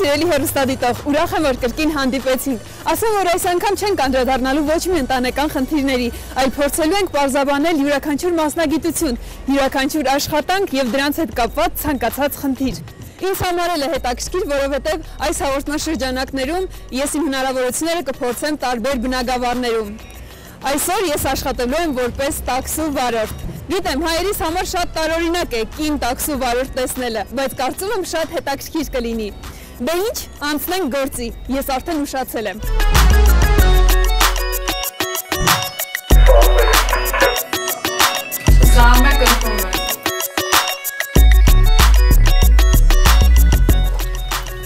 սիրելի հեռուստադիտող, ուրախ եմ, որ կրկին հանդիպեցինք։ Ասեմ, որ այս անգամ չենք անդրադառնալու ոչ մի ընտանեկան խնդիրների, այլ փորձելու ենք պարզաբանել յուրաքանչյուր մասնագիտություն, յուրաքանչյուր աշխատանք եւ դրանց հետ կապված ցանկացած խնդիր։ Ինձ համար էլ է հետաքրքիր, որովհետեւ այս հաղորդաշրջանակներում ես իմ հնարավորությունները կփորձեմ տարբեր բնագավառներում։ Այսօր ես աշխատելու եմ որպես տաքսու վարորդ։ Գիտեմ, հայերիս համար շատ տարօրինակ է կին տաքսու վարորդ տեսնելը, բայց կարծում եմ շատ հետաքրքիր կլինի։ Դե ինչ, անցնենք գործի, ես արդեն ուշացել եմ։ Սա մեկ ընկնում է։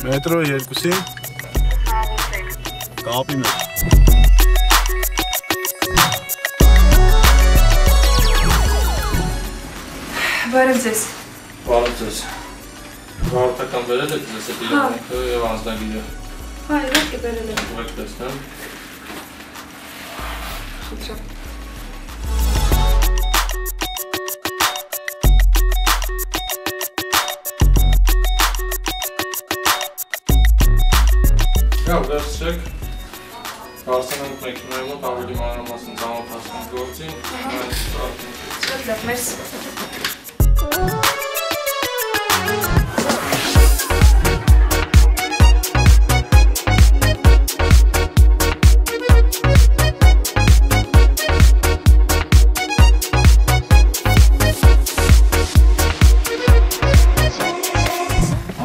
Մետրո 2-ին կապի մեջ։ Բարև ձեզ։ Բարև ձեզ։ Վարորդական բերել եք ձեզ հետ իրավունքը և անձնագիրը։ Հա, իհարկե բերել եմ։ Ուղեք տեսնեմ։ Խնդրեմ։ Լավ, վերցրեք։ Հարցնենք մեքենայի մոտ ավելի մանրամասն ծանոթացնենք գործին։ Շատ լավ, մերսի։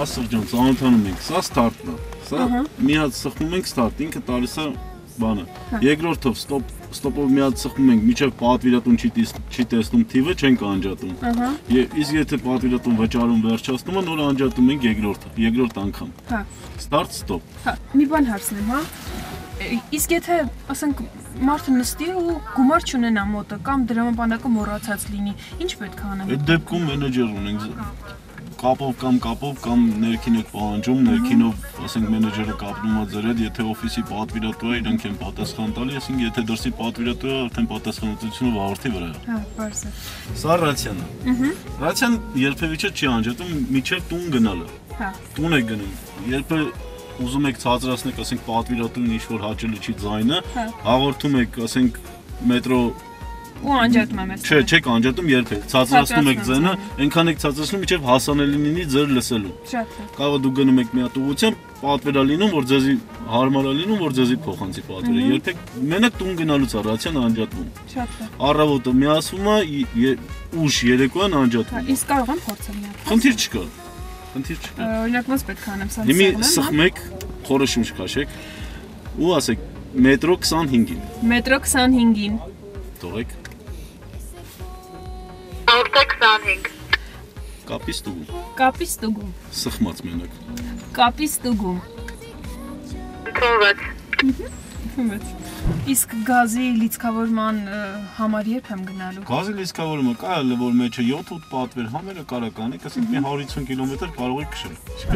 Ասրջան, ծանոթանում ենք, սա ստարտն է, սա մի հատ սխմում ենք ստարտ, ինքը տալիս է բանը, երկրորդով ստոպով մի հատ սխմում ենք, միջև պատվիրատուն չի տեսնում թիվը, չենք անջատում, իսկ եթե պատվիրատուն վճարում վերջացնում է, նոր անջատում ենք երկրորդ անգամ, ստարտ, ստոպ։ Մի բան հարցնեմ, հա, իսկ եթե, ասենք, մարդը նստի ու գումար չունենա մոտը, կամ դրամապանակը մոռացած լինի, ինչ պետք է անեմ։ Այդ դեպքում մենեջեր ունենք, կապով կամ ներքին եք պահանջում, ներքինով, ասենք, մենեջերը կապնում է ձեր հետ, եթե օֆիսի պատվիրատու է, իրանք են պատասխան տալի, այսինքն եթե դրսի պատվիրատու է, արդեն պատասխանատվությունը վարորդի վրա է։ Հա, բարձ է։ Սա ռացիան է։ Ռացիան երբևիցե չի անջատում մինչև տուն գնալը։ Տուն եք գնում, երբ ուզում եք ցածրացնեք, ասենք, պատվիրատուն ինչ-որ հաճելի չի ձայնը, հաղորդում եք, ասենք, մետրո ու անջատում եմ ես։ Չէ, չեք անջատում երբեք, ցածրացնում եք ձենը, այնքան եք ցածրացնում, մինչև հասանելի լինի ձեր լսելու։ Շատ է։ Կարող է դուք գնում եք մի հատ ուղղությամբ, պատվեր է լինում, որ ձեզի հարմար է լինում, որ ձեզի փոխանցի պատվերը։ Երբեք մենակ տուն գնալուց է ռացիան անջատվում։ Շատ է։ Առավոտը միացվում է, ուշ երեկոյան անջատվում։ Իսկ կարող եմ փորձել մի հատ։ Խնդիր չկա։ Օրինակ ոնց պետք է անեմ, սա Հիմի սխմեք, խորը շունչ քաշեք ու ասեք մետրո 25-ին։ Մետրո 25-ին։ Թողեք։ Արտեք 25։ Կապի ստուգում։ Կապի ստուգում։ Սխմած մենակ։ Կապի ստուգում։ Թողած։ Իսկ գազի լիցքավորման համար երբ եմ գնալու։ Գազի լիցքավորումը կարելի է որ մեջը 7-8 պատվեր համերը կարական եք, ասենք մի 150 կիլոմետր կարող եք քշել։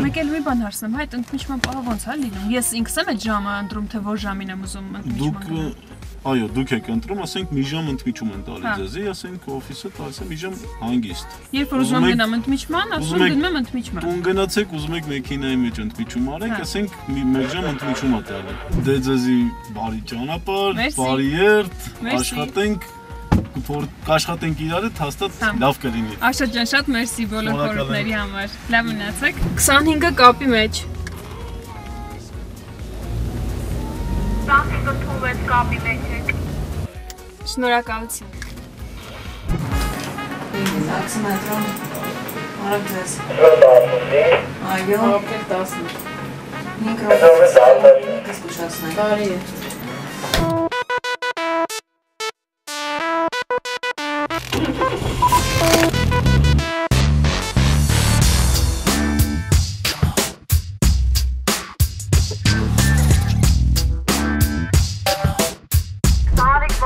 Մեկ էլ մի բան հարցնեմ, հայ ընդմիջման պահը ոնց է լինում։ Ես ինքս եմ այդ ժամը ընտրում, թե որ ժամին եմ ուզում ընդմիջման։ Այո, դուք եք ընտրում, ասենք մի ժամ ընդմիջում են տալի ձեզի, ասենք օֆիսը տալիս է մի ժամ հանգիստ։ Երբ որ ուզում եմ գնամ ընդմիջման, ասում գնում եմ ընդմիջման։ Տուն գնացեք, ուզում եք մեքենայի մեջ ընդմիջում արեք, ասենք մի ժամ ընդմիջում է տալի։ Դե ձեզի բարի ճանապարհ, բարի երթ, աշխատենք, կաշխատենք իրար հետ, հաստատ լավ կլինի։ Աշոտ ջան, շատ մերսի բոլոր խորհուրդների համար։ Լավ մնացեք։ 25-ը կապի մեջ։ 25-ը թողեց կապի մեջ եք։ Շնորհակալություն։ Աքսի մետրոն, արագ ձեզ։ Այո։ Ապրեք 10։ Միկրոֆոն կսկուշացնենք։ Բարի է։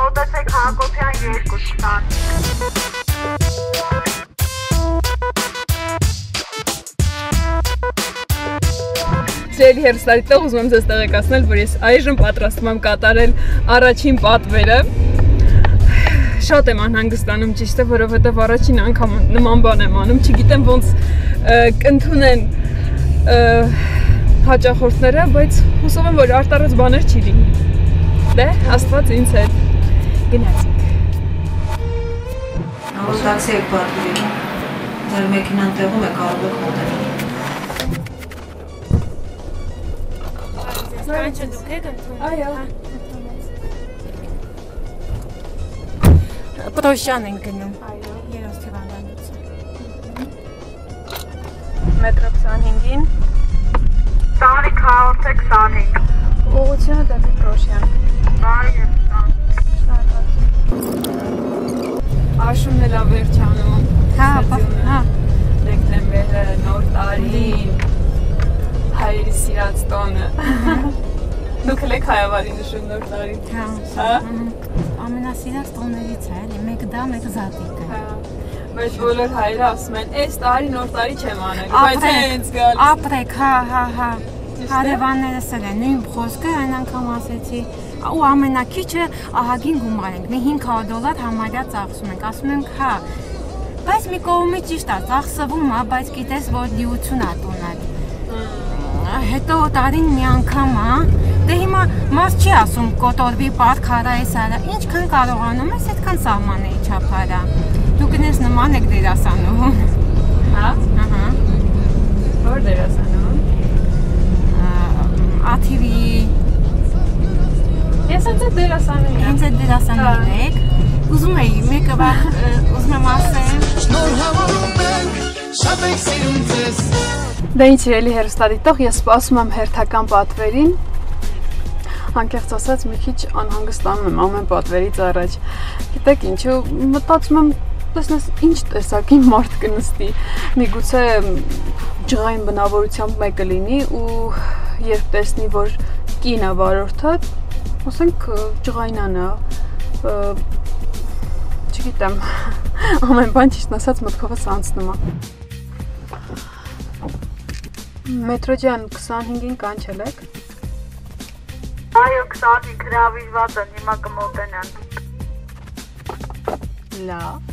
Մոտեցեք Հակոբյան 2-ն։ Սիրելի հեռուստադիտող, ուզում եմ ձեզ տեղեկացնել, որ ես այժմ պատրաստվում եմ կատարել առաջին պատվերը։ Շատ եմ անհանգստանում, ճիշտ է, որովհետև առաջին անգամ նման բան եմ անում, չգիտեմ ոնց կընդունեն հաճախորդները, բայց հուսով եմ, որ արտարած բաներ չի լինի։ Դե, Աստված ինձ հետ։ Գնացինք։ Ահա տաքսի եք պատվիրում։ Ձեր մեքենան տեղում է, կարող եք մոտենալ։ Կանչը դուք եք ընդունում։ Այո։ Պրոշյան ենք գնում։ Այո։ Երրորդ հիվանդանոց։ Մետրո 25-ին։ Տանիք 125։ Ուղղությունը դեպի Պրոշյան։ Բարի եմ տան։ Աշունն էլ ավերջանում։ Հա, Դեկտեմբերը, նոր տարին, հայերի սիրած տոնը։ Դուք եք հայավարի նշում նոր տարին։ հա։ Ամենասիրած տոներից է, էլի, մեկ դա, մեկ զատիկը։ Բայց բոլոր հայերը ասում են, այս տարի նոր տարի չեմ անել, բայց հենց գալիս։ Ապրեք, հա։ Հարևաններս էլ են, նույն խոսքը այն անգամ ասեցի, ու ամենակիչը ահագին գումար ենք, մի $500 համարյա ծախսում ենք, ասում ենք հա, բայց մի կողմից ճիշտ է, ծախսվում է, բայց գիտես, որ լիություն է տունել։ Հետո տարին մի անգամ է, դե հիմա մարդ չի ասում կոտորվի պարկ հարա էս արա, ինչքան կարողանում ես, այդքան սահմանների չափ արա։ Դուք ինձ նման եք դերասանում։ Հա։ Որ դերասանում։ ATV Ես հենց այդ դերասանին եմ։ Հենց այդ դերասանին եք։ Ուզում էի մեկը վաղ ուզում եմ ասեմ։ Դե ինչ իրելի հեռուստադիտող, ես սպասում եմ հերթական պատվերին։ Անկեղծ ասած մի քիչ անհանգստանում եմ ամեն պատվերից առաջ։ Գիտեք ինչու, մտածում եմ, տեսնես ինչ տեսակի մարդ կնստի։ Միգուցե ջղային բնավորությամբ մեկը լինի ու երբ տեսնի, որ կին է վարորդը, ասենք ջղայնան է, չգիտեմ, ամեն բան ճիշտ ասած մտքովս անցնում է։ Մետրո ջան 25-ին կանչել եք։ Այո 25 հրավիրված են, հիմա կմոտենան։ Լավ։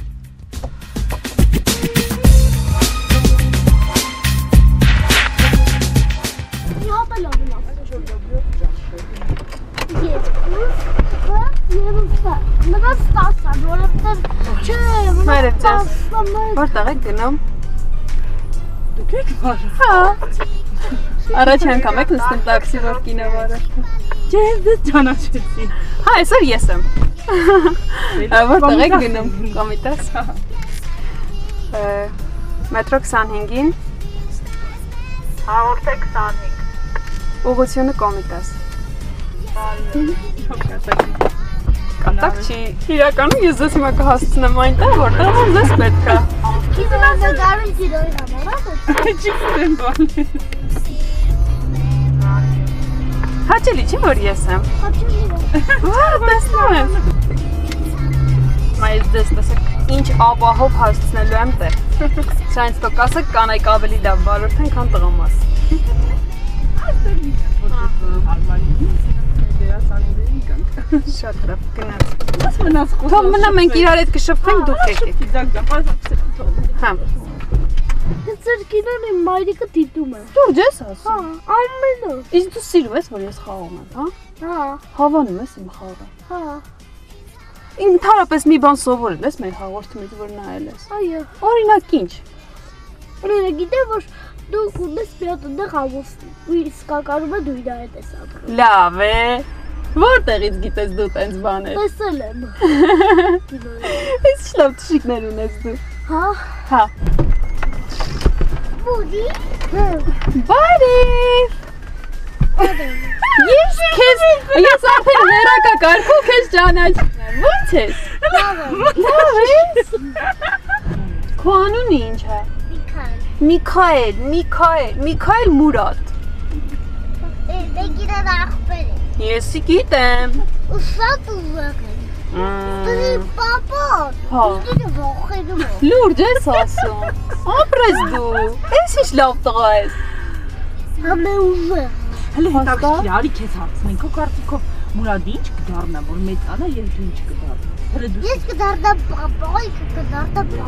Մայրև ձեզ, որտեղ եք գնում։ Դուք եք վարորդը։ Հա։ Առաջ անգամ եք նստում տաքսի, որ կին է վարորդը։ Ես դες ճանաչեցի։ Հա, այսօր ես եմ։ Որտեղ եք գնում, Կոմիտաս։ Մետրո 25-ին։ Հաղորդեք 25։ Ուղղությունը Կոմիտաս։ Կատակ չի, իրականում ես ձեզ հիմա կհասցնեմ այնտեղ, որտեղ որ ձեզ պետք է։ Չգիտեմ բան։ Հաճելի չի, որ ես եմ։ Վար, տեսնում եմ։ Մայր ձեզ տեսեք, ինչ ապահով հասցնելու եմ տեղ։ Սա ինձ տոք ասեք կանայք ավելի լավ վարորդ են, քան տղամաս։ Շատ լավ, գնաց։ Թող մնա մենք իրար հետ կշփվենք, դուք եկեք։ Հա։ Ձեր կինոն իմ մայրիկը դիտում է։ Դու ես ասում։ Հա, ամեն օր։ Իսկ դու սիրում ես, որ ես խաղում եմ, հա։ Հա, Հավանում ես իմ խաղը։ հա, Ընդհանրապես մի բան սովորել ես մեր հաղորդումից, որ նայել ես։ այո։ Օրինակ ինչ։ Օրինակ գիտեմ, որ դու ունես մի հատ այնտեղ ամուսնի, ու իսկականում է դու իր հետ ես ապրում։ Լավ է։ Որտեղից գիտես դու տենց բաներ։ Տեսել եմ։ Իսկ լավ տշիկներ ունես դու։ Հա։ Հա։ Բուդի։ Բարի։ Ես արդեն հերակա կարգով քեզ ճանաչում եմ։ Ո՞նց ես։ Լավ ես։ Քո անունը ինչ է։ Միքայել Մուրադ։ Դեգիրը ախպեր է։ Ես գիտեմ։ Ու շատ ուզակ է։ Դու պապա։ Հա։ Դու ողերում ես։ Լուրջ ես ասում։ Ապրես դու։ Էս ինչ լավ տղա ես։ Համե ուզակ։ Հələ հետաքրքիր արի քեզ հարցնենք, քո կարծիքով Մուրադը ինչ կդառնա, որ մեծանա, եւ դու ինչ կդառնաս։ Ես կդառնամ պապա, կդառնամ պապա։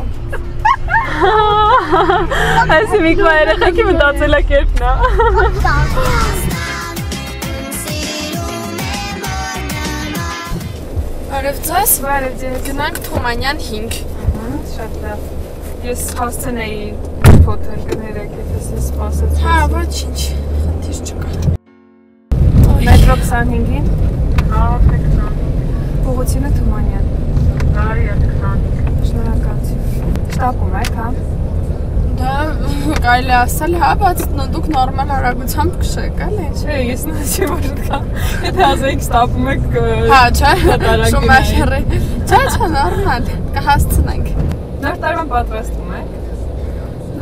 Այսի Միկվա երեխեքի մտածելակերպն է։ Բարև ձեզ, գնանք Թումանյան 5։ Շատ լավ։ Ես հասցնեի փոթել կներեք, եթե ես սպասեցի։ Հա, ոչինչ, խնդիր չկա։ Մետրո 25-ին։ Հա, 20։ Ուղղությունը Թումանյան։ Բարի է 20։ Շնորհակալություն։ Շտապում եք, հա։ Դա կարելի ասել, հա, բայց դուք նորմալ արագությամբ կշեք, էլի։ Չէ, ես նույնիսկ որ կա։ Եթե ասեիք ստապում եք հա, չէ, շոմախերը։ Չէ, նորմալ, կհասցնենք։ Նոր տարվան պատրաստում եք։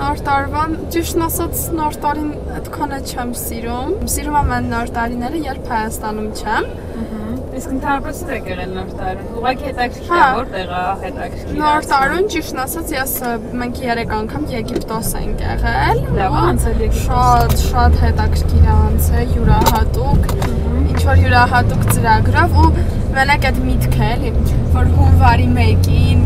Նոր տարվան, ճիշտն ասած, նոր տարին այդքան չեմ սիրում։ Սիրում եմ այն նոր տարիները, երբ Հայաստանում չեմ։ Իսկ ընդհանրապես եք եղել նոր տարում։ Ուղղակի հետաքրքիր է, որտեղ է հետաքրքիր։ Նոր տարուն ճիշտն ասած, մենք 3 անգամ Եգիպտոս ենք եղել։ Լավ անցել Եգիպտոս։ Շատ հետաքրքիր է անցել, յուրահատուկ։ Ինչ որ յուրահատուկ ծրագրով ու մենակ այդ միտքը էլի, որ հունվարի 1-ին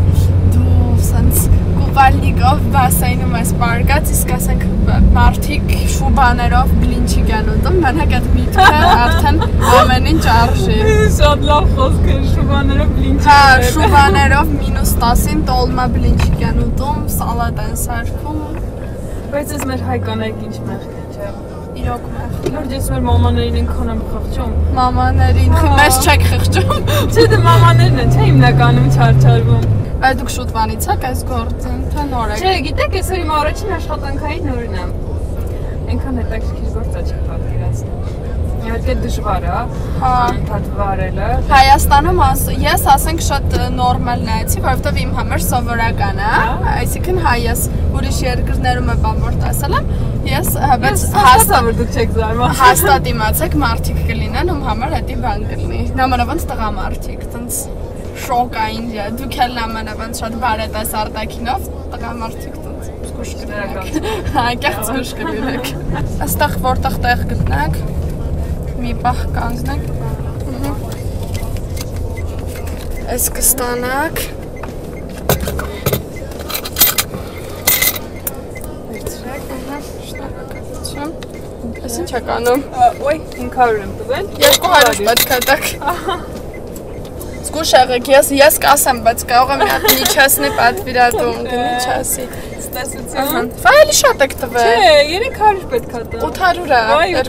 դու սենց կուպալնիկով բասայնում ես պարկած, իսկ ասենք մարդիկ շուբաներով բլինչիկ են ուտում, մենակ այդ միտքը արդեն ամեն ինչ արժի։ Շատ լավ խոսք է, շուբաներով բլինչիկ։ Հա, շուբաներով -10-ին տոլմա բլինչիկ են ուտում, սալատ են սարքում։ Բայց ես մեր հայկաներք ինչ մեղք են, չէ։ Իրոք մեղք։ Լուրջ ես մեր մամաներին ինքան եմ խղճում։ Մամաներին, մեզ չեք խղճում։ Չէ, դե մամաներն են, չէ, հիմնականում չարչարվում։ Բայց դուք շուտվանից եք այս գործին, թե նոր եք։ Չէ, գիտեք, ես իմ առաջին աշխատանքային նորն եմ։ Այնքան հետաքրքիր գործ է չեք պատկերացնում։ Իհարկե դժվար է, անդադ վարելը։ Հայաստանում ես ասենք շատ նորմալ նայեցի, որովհետև իմ համար սովորական է, այսինքն հայ ես ուրիշ երկրներում եմ բան որ տեսել եմ, ես բայց հաստատ իմացեք մարդիկ կլինեն, ում համար հետի բան կլինի։ Նամանավանդ տղամարդիկ, տենց շոկային, դուք էլ նամանավանդ շատ բարետես արտաքինով, տղամարդիկ տենց զգուշ կլինեք, անկեղծ զգուշ կլինեք։ Այստեղ որտեղ տեղ գտնեք, մի պահ կանգնեք, այս կստանաք, այս ինչ եք անում, ոյ 500 եմ տվել, 200 պետք է տակ, զգուշ եղեք, ես կասեմ, բայց կարող եմ մի հատ միջեսնի պատվիրատում, միջեսի Տեսություն։ Ֆայլի շատ եք տվել։ Չէ, 300 պետք է տա։ 800 է,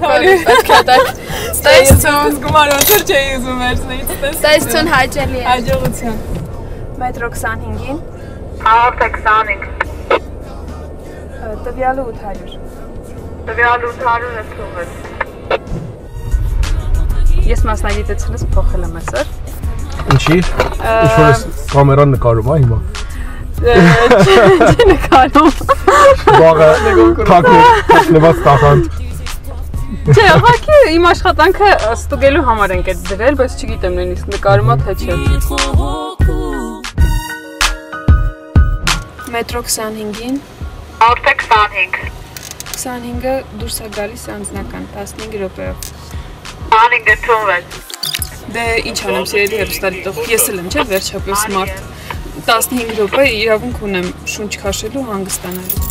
200 պետք է տակ։ Ստեսություն։ Գումար ոնց չէի ուզում վերցնել, Ստեսություն հաճելի է։ Հաջողություն։ Մետրո 25-ին։ Հաղորդ է 25։ Տվյալը 800։ Տվյալը 800 է թողել։ Ես մասնագիտությունս փոխել եմ այսօր։ Ինչի՞։ Ինչ-որ ես կամերան նկարում, հիմա։ Չի նկարում։ Բաղը թաքնված տախանդ։ Չէ, ուղղակի իմ աշխատանքը ստուգելու համար ենք այդ դրել, բայց չգիտեմ նույնիսկ նկարումա թե չէ։ Մետրո 25-ին։ Հաղորդ է 25։ 25-ը դուրս է գալիս անձնական 15 րոպեով։ 25-ը թողել։ Դե ինչ անեմ, սիրելի հեռուստադիտող, ես էլ եմ, չէ, վերջապես մարդ 15 րոպե իրավունք ունեմ շունչ քաշելու հանգստանալու։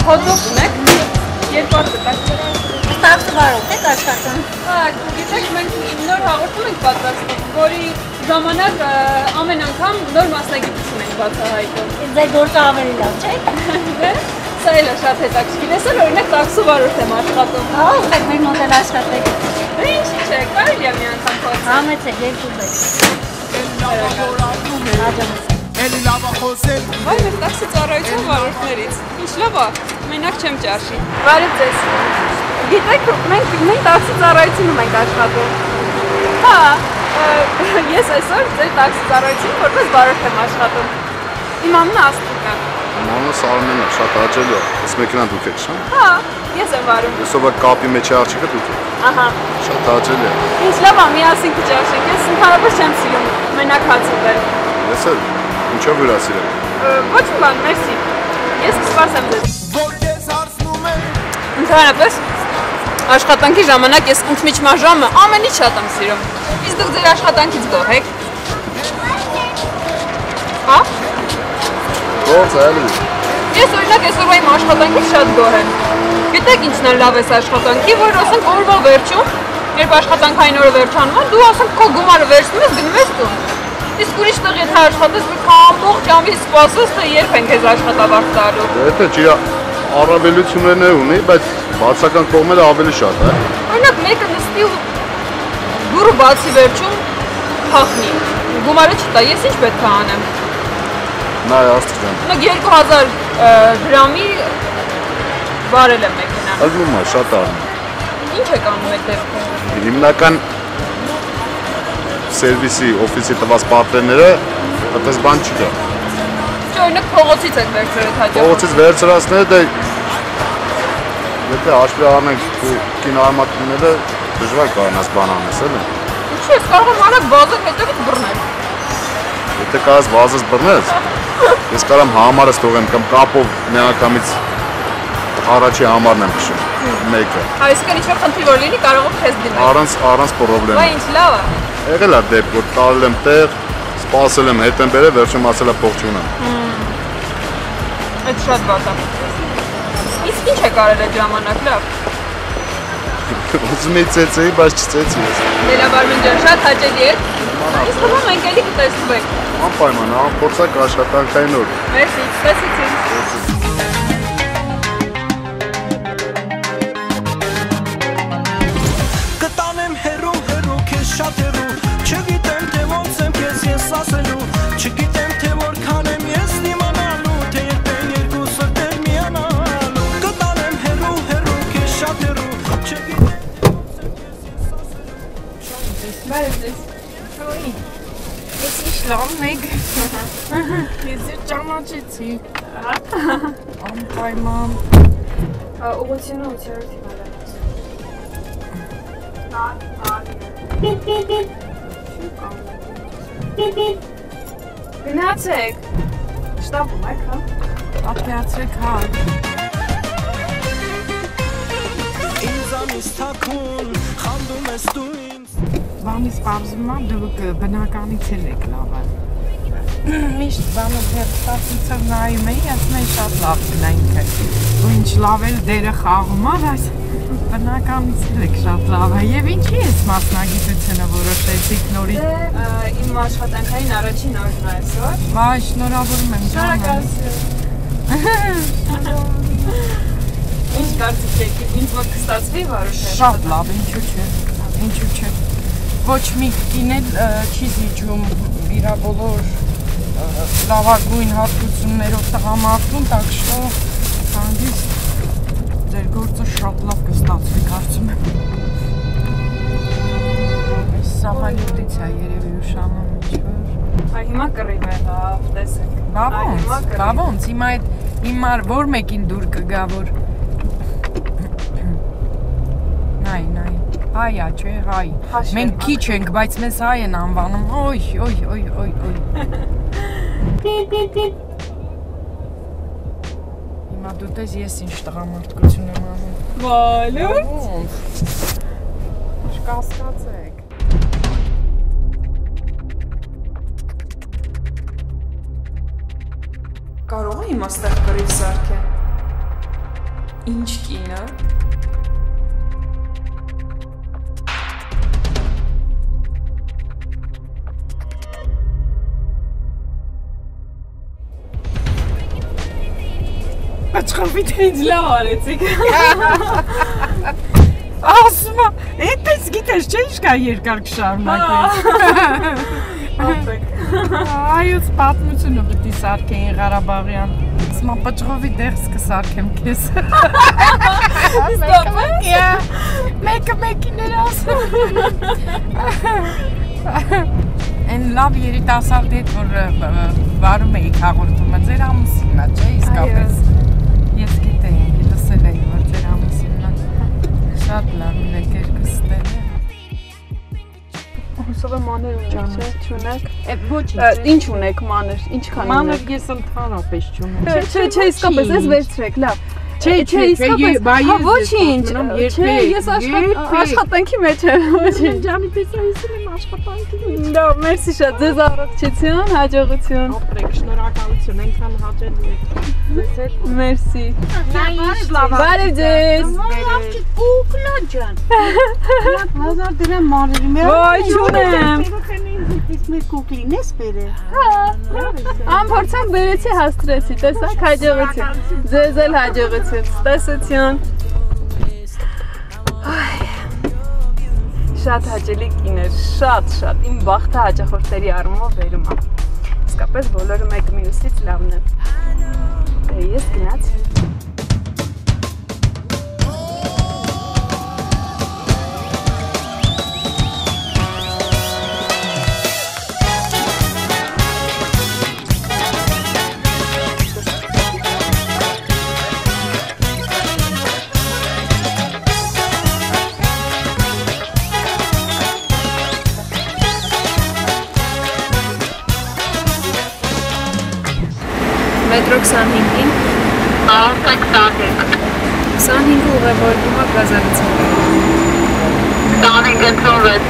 Հոդոկ ունեք, երկար տակ։ Տաքսվարով եք աշխատում։ Հա, գիտեք, մենք նոր հաղորդում ենք պատրաստում, որի ժամանակ ամեն անգամ նոր մասնագիտություն ենք բացահայտում։ Ձեր գործը ավելի լավ չէ՞։ Սա էլ է շատ հետաքրքիր, ես էլ օրինակ տաքսովարորդ եմ աշխատում։ Հա, եք մեր մոտ էլ աշխատեք։ Ինչի՞ չէ, կարելի է մի անգամ փորձել։ Համեցեք, երկու բեք։ Վայ, մեր տաքսի ծառայության վարորդներից։ Ինչ լավ է, մենակ չեմ ճաշի։ Բարև ձեզ։ Գիտեք, մենք տաքսի ծառայությունում ենք աշխատում։ Հա, ես այսօր ձեր տաքսի ծառայությունում որպես վարորդ եմ աշխատում։ Իմ անունը Աստղիկ է։ Մանուս Արմենն է, շատ հաճելի է։ Այս մեքենան դուք եք, շա՞։ Հա, ես եմ վարում։ Այսօր կապի մեջ աղջիկը դուք եք։ Ահա։ Շատ հաճելի է։ Ինչ լավ է, միասին կճաշենք։ Ես ընդհանրապես չեմ սիրում մենակ հաց ուտել։ Ես էլ ինչով հյուրասիրել։ Ոչ մի բան, մերսի։ Ես կսպասեմ ձեզ։ Ընդհանրապես Աշխատանքի ժամանակ ես ընդմիջման ժամը ամենից շատ եմ սիրում։ Իսկ դուք ձեր աշխատանքից գոհ եք։ Հա? Ո՞նց է էլի։ Ես օրինակ այսօրվա իմ աշխատանքից շատ գոհ եմ։ Գիտեք ինչն է լավ էս աշխատանքի, որ ասենք օրվա վերջում, երբ աշխատանքային օրը վերջանում է, դու ասենք քո գումարը վերցնում ես, գնում ես տուն։ Իսկ ուրիշ տեղ եթե աշխատես, պետք է ամբողջ ամիս սպասես, թե երբ են քեզ աշխատավարձ տալու։ Եթե չի առավելություններ ունի, բայց բացական կողմերը ավելի շատ է։ Օրինակ մեկը նստի ու դուրը բացի վերջում փախնի։ Գումարը չտա, ես ինչ պետք է անեմ։ Նայ աստղ ջան։ Օրինակ 2000 դրամի վարել եմ մեքենա։ Ալնում է շատ արն։ Ինչ եք անում այդ դեպքում։ Հիմնական սերվիսի օֆիսի տված պատերները այդպես բան չկա։ Օրինակ փողոցից եք վերցրել հաջող։ Փողոցից վերցրածները դե եթե հաշվի առնենք ու կինոարմատները դժվար կարողանաս բան անես, էլի։ Ինչու՞ ես կարող եմ արագ վազել հետևից բռնել։ Եթե կարաս վազես բռնես, ես կարամ համարս թողեմ կամ կապով միանգամից առաջի համարն եմ քշում, մեկը։ Այսինքն ինչ-որ խնդիր որ լինի, կարող եմ քեզ դիմել։ Առանց պրոբլեմ։ Բա ինչ լավ է։ Եղել է դեպք, որ տալել եմ տեղ, սպասել եմ, հետ եմ բերել, վերջում ասել է փող չունեմ։ Այդ շատ վատ է։ Իսկ ինչ եք արել այդ ժամանակ, լավ։ Ուզում էի ծեծեի, բայց չծեծի ես։ Դերաբարմեն ջան, շատ հաճելի է։ Իսկ թվում մենք էլի կտեսնվենք։ Անպայման, փորձակ աշխատանքային օր։ Մերսի, տեսեցինք։ Կտանեմ հերու քեզ շատ հերու, չգիտեմ թե ոնց եմ քեզ ես ասելու, չգիտեմ թե որքան եմ ես իմանալու, թե երբ են երկու սրտեր միանալու, կտանեմ հերու քեզ շատ հերու, չգիտեմ թե ոնց եմ քեզ ես ասելու։ Բարև ձեզ։ Ես ինչ լավն եք։ Ես ձեր ճանաչեցի։ Անպայման։ Ուղղությունը 8-րդ Գնացեք։ Շտապում եք, հա։ Պատկերացրեք, հա։ Ինձանից թաքուն, խանդում ես դու ինձ։ Բանից պարզում եմ, դուք բնականից էլ եք լավը։ Միշտ բանը հերթացիցով նայում էի, ասում էի շատ լավ գնայինքը։ Ու ինչ լավ էլ դերը խաղում է, բայց բնականից էլ եք շատ լավ է։ Եվ ինչի ես մասնագիտությունը որոշեցիք նորից։ Իմ աշխատանքային առաջին օրն է այսօր։ Վայ, շնորհավորում եմ ջան։ Ինչ կարծիք եք, ինձ մոտ կստացվի որոշել։ Շատ լավ, ինչու՞ չէ։ Ոչ մի կին էլ չի զիջում իր բոլոր լավագույն հատկություններով տղամարդուն, так что հանդիստ ձեր գործը շատ լավ կստացվի, կարծում եմ։ Այս սամալյոտից է երևի ուշանում ինչ-որ։ Այ հիմա կռիվ է, հա, տեսեք։ Բա ոնց, հիմա որ մեկին դուր կգա, որ Նայ, հայա, չէ, հայ։ Մենք քիչ ենք, բայց մեզ հայ են անվանում, օй։ Հիմա դու տես ես ինչ տղամարդկություն եմ անում։ Վալուց։ Չկասկածեք։ Կարող է հիմա ստեղ կռիվ սարքեն։ Ինչ կինը։ Աչխավի թե ինձ լավ արեցիք։ Ասում եմ, այդպես գիտես, չէ՞ ինչ կա երկար կշարունակել։ Այոց պատմությունը պետք է սարքեին Ղարաբաղյան։ Ասում եմ, պճղովի դեղս կսարքեմ քեզ։ Մեկը մեկիներ ասում։ Այն լավ երիտասարդ հետ, որ վարում էիք հաղորդումը, ձեր ամուսինն է, չէ՞ իսկապես։ Ես գիտեի, լսել էի, որ ձեր ամուսինն է։ Շատ լավ եք երկուստ է։ Հուսով եմ մանր ունեք, չէ՞, չունեք։ Ոչինչ։ Ինչ ունեք մանր, ինչքան ունեք։ Մանր ես ընդհանրապես չունեմ։ Չէ, իսկապես, ես վերցրեք, լավ։ Չէ, իսկապես, ոչինչ, չէ, ես աշխատանքի մեջ եմ, ոչինչ։ Ջանի պես այսօր եմ աշխատանքի։ Դա, մերսի շատ, ձեզ առողջություն, հաջողություն։ Ապրեք, շնորհակալություն, այնքան հաճելի եք։ Մերսի։ Բարև ձեզ։ Ուկլա ջան։ 1000 դրամ մարերի մեր։ Ոյ, չունեմ։ Մեր կուկլին ես բերել։ Հա։ Ամփորձակ բերեցի, հաստրեցի, տեսակ, հաջողություն։ Ձեզ էլ հաջողություն, տեսություն։ Շատ հաճելի կիներ, շատ, իմ բախտը հաճախորդների առումով վերում է։ Իսկապես բոլորը մեկը մյուսից լավն է։ Ես գնացի։ Մետրո 25-ին Արտեք 25 25 ուղևորվում է գազալցին 25 ընդունվեց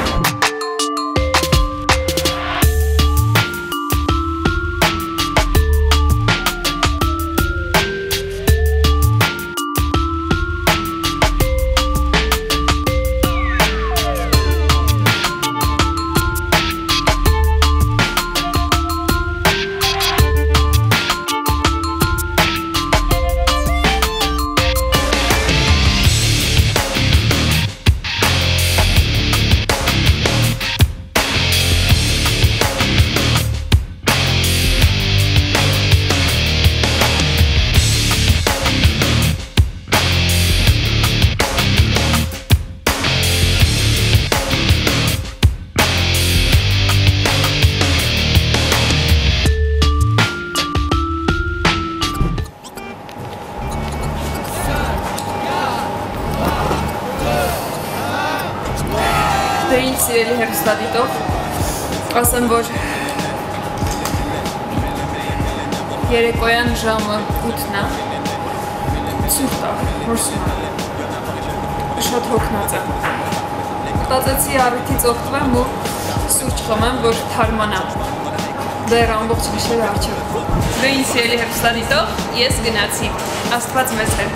Ինձ սիրելի հեռուստադիտող, ասեմ, որ երեկոյան ժամը 8-ն է, սուրտ է, հորսում է, շատ հոգնած եմ, մտածեցի առիթից օգտվեմ ու սուրճ խմեմ, որ թարմանամ, դեռ ամբողջ գիշերը առջև։ Դու ինձ սիրելի հեռուստադիտող, ես գնացի, Աստված մեզ հետ։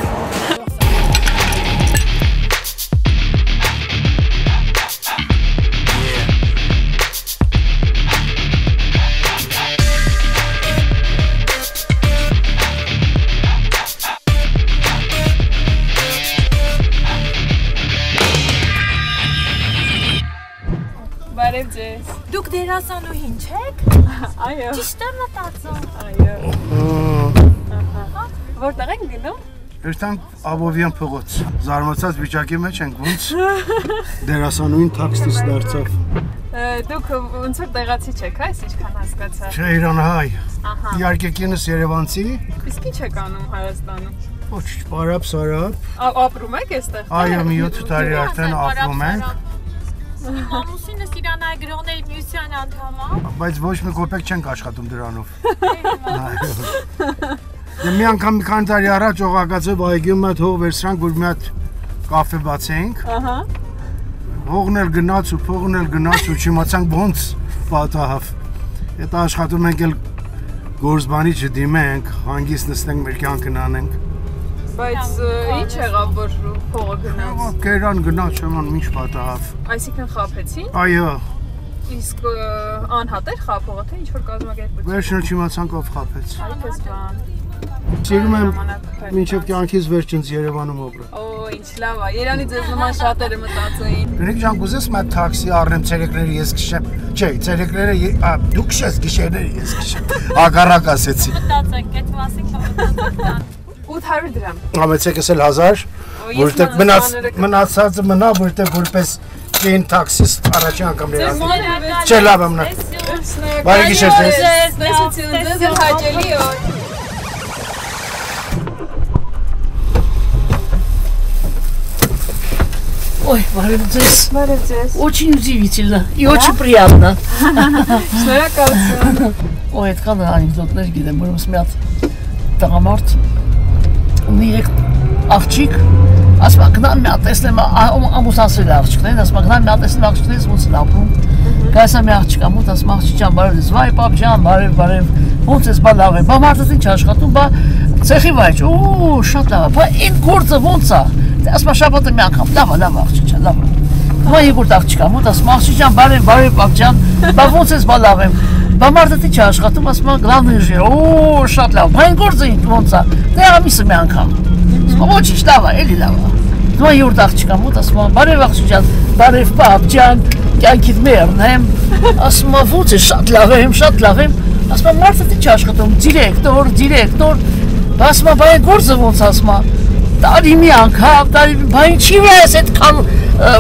Բարև ձեզ։ Դուք դերասանուհին չեք։ Այո։ Ճիշտ եմ մտածում։ Այո։ Որտեղ ենք գնում։ Երթանք Աբովյան փողոց։ Զարմացած վիճակի մեջ ենք, ոնց դերասանուհին տաքստից դարձավ։ Դուք ոնց որ տեղացի չեք, այս ինչքան հասկացա։ Չէ, իրանահայ։ Ահա։ Իհարկե կինս Երևանցի։ Իսկ ինչ եք անում Հայաստանում։ Ոչ, պարապ, սարապ։ Ապրում եք այստեղ։ Այո, մի 7 տարի արդեն ապրում ենք։ Ամուսինս Իրանայ գրողների միության անդամ է։ Բայց ոչ մի կոպեկ չենք աշխատում դրանով։ Դե մի անգամ մի քանի տարի առաջ Օղակաձև այգում այդ հող վերցրանք, որ մի հատ կաֆե բացենք։ Ահա։ Հողն էլ գնաց ու փողն էլ գնաց ու չիմացանք ոնց պատահավ։ Հետո աշխատում ենք էլ գործբանի չդիմենք, հանգիստ նստենք մեր կյանքն անենք։ Բայց ինչ եղավ, որ փողը գնաց։ Կերան գնաց, չեմ ինչ պատահավ։ Այսինքն խաբեցին։ Այո։ Իսկ անհատեր խափողը թե ինչ որ կազմակերպություն։ Վերջին չիմացանք ով խաբեց։ Այդպես բան։ Սիրում եմ մինչև կյանքից վերջինս Երևանում ապրել։ Օ, ինչ լավ է։ Երանի ձեզ նման շատերը մտածեին։ Գնիկ ջան, կուզես մա թաքսի առնեմ ցերեկները ես քշեմ։ Չէ, ցերեկները դու քշես, գիշերները ես քշեմ։ Ագարակ ասեցի։ Մտածեք, այդ մասին կմտածեք։ 800 դրամ։ Ամեցեք էսել 1000, որտեղ մնացածը մնա, որտեղ որպես կին տաքսիստ առաջի անգամ ներած։ Չէ, լավ եմ նա։ Բարի գիշեր ձեզ։ Տեսություն, ձեզ հաճելի օր։ Ой, барев здесь. Барев здесь. Очень удивительно и очень приятно. Շնորհակալություն։ Ой, այդքան անեկդոտներ գիտեմ, որ ուսմյատ տղամարդ ունի աղջիկ, ասում եմ գնամ մի հատ տեսնեմ ամուսնացրել աղջիկներին, ասում եմ գնամ մի հատ տեսնեմ աղջիկներից ոնց են ապրում։ Գայս եմ աղջիկա մոտ, ասում աղջիկ ջան, բարև ես, վայ պապ ջան, բարև, ոնց ես բա լավ է, բա մարդը ինչ աշխատում, բա ցեխի վայր, օ, շատ լավ է, բա այն գործը ոնց է։ Ասում եմ շաբաթը մի անգամ, լավ աղջիկ ջան, լավ է։ Բա երկրորդ աղջիկա մոտ, ասում աղջիկ ջան, բարև պապ ջան, բա ոնց ես բա լավ եմ։ Բա մարդը ինչ աշխատում, ասում եմ գլավն ինժեներ, օ, շատ լավ, բա այն գործը ոնց է։ Դե ամիսը մի անգամ։ Ասում եմ ոչինչ, լավ է, էլի լավ է։ Դու երրորդ աղջիկա մոտ, ասում եմ բարև աղջիկ ջան, բարև պապ ջան, կյանքիդ մերն եմ։ Ասում եմ ոնց է, շատ լավ եմ։ Ասում եմ մարդը ինչ աշխատում, դիրեկտոր։ Բա ասում եմ բա այն գործը ոնց ասում եմ։ Տարի մի անգամ, բա ինչի՞ ես այդքան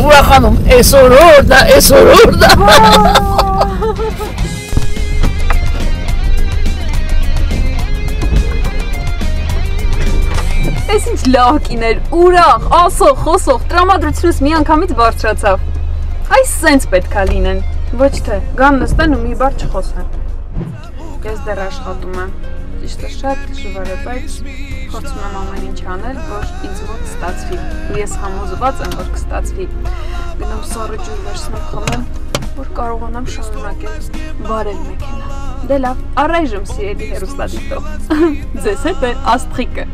ուրախանում, այսօր դա։ Այս ինչ լավ կիներ, ուրախ, ասող, խոսող, տրամադրությունս մի անգամից բարձրացավ։ Այս սենց պետքա լինեն, ոչ թե գան նստեն ու մի բառ չխոսեն։ Ես դեռ աշխատում եմ, ճիշտը շատ դժվար է, բայց փորձում եմ ամեն ինչ անել, որ ինձ մոտ ստացվի, ու ես համոզված եմ, որ կստացվի։ Գնամ սառը ջուր վերցնեմ խմեմ, որ կարողանամ շարունակել վարել մեքենա։ Դե լավ, առայժմ սիրելի հեռուստադիտող, ձեզ հետ է Աստղիկը։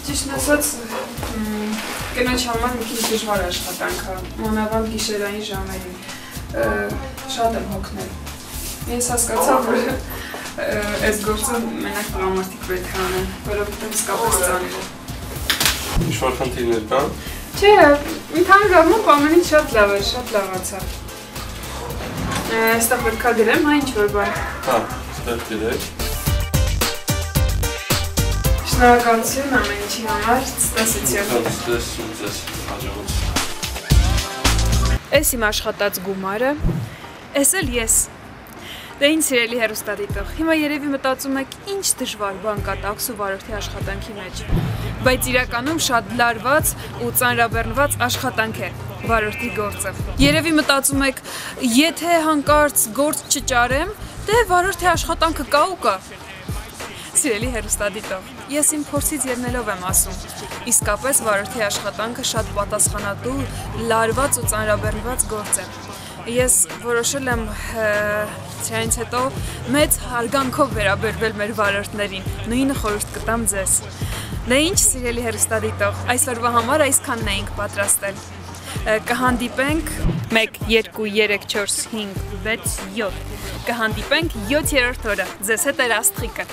Ճիշտն ասած, կնոջ համար մի քիչ դժվար աշխատանք է, մանավանդ գիշերային ժամերին, շատ եմ հոգնել։ Ես հասկացա, որ այս գործը մենակ տղամարդիկ պետք է անեն, որովհետև իսկապես ծանր է։ Ինչ-որ խնդիրներ կան։ Չէ, ընդհանուր առմամբ ամեն ինչ շատ լավ է, շատ լավացավ։ Այստեղ պետք է գրեմ, հա ինչ-որ բան։ Հա, ստեղ գրեք։ Շնորհակալություն ամեն ինչի համար, ցտեսություն։ Ցտեսություն ձեզ, հաջողություն։ Էս իմ աշխատած գումարը, էս էլ ես։ Դե ինչ սիրելի հեռուստադիտող, հիմա երևի մտածում եք ինչ դժվար բան կա տաքսու վարորդի աշխատանքի մեջ։ Բայց իրականում շատ լարված ու ծանրաբեռնված աշխատանք է վարորդի գործը։ Երևի մտածում եք, եթե հանկարծ գործ չճարեմ, դե վարորդի աշխատանքը կա ու կա։ Սիրելի հեռուստադիտող, ես իմ փորձից ելնելով եմ ասում, իսկապես վարորդի աշխատանքը շատ պատասխանատու, լարված ու ծանրաբեռնված գործ է։ Ես որոշել եմ դրանից հետո մեծ հարգանքով վերաբերվել մեր վարորդներին, նույնը խորհուրդ կտամ ձեզ։ Դե ինչ, սիրելի հեռուստադիտող, այսօրվա համար այսքանն էինք պատրաստել։ Կհանդիպենք 1, 2, 3, 4, 5, 6, 7 Կհանդիպենք 7-րդ օրը, ձեզ հետ էր Աստղիկը։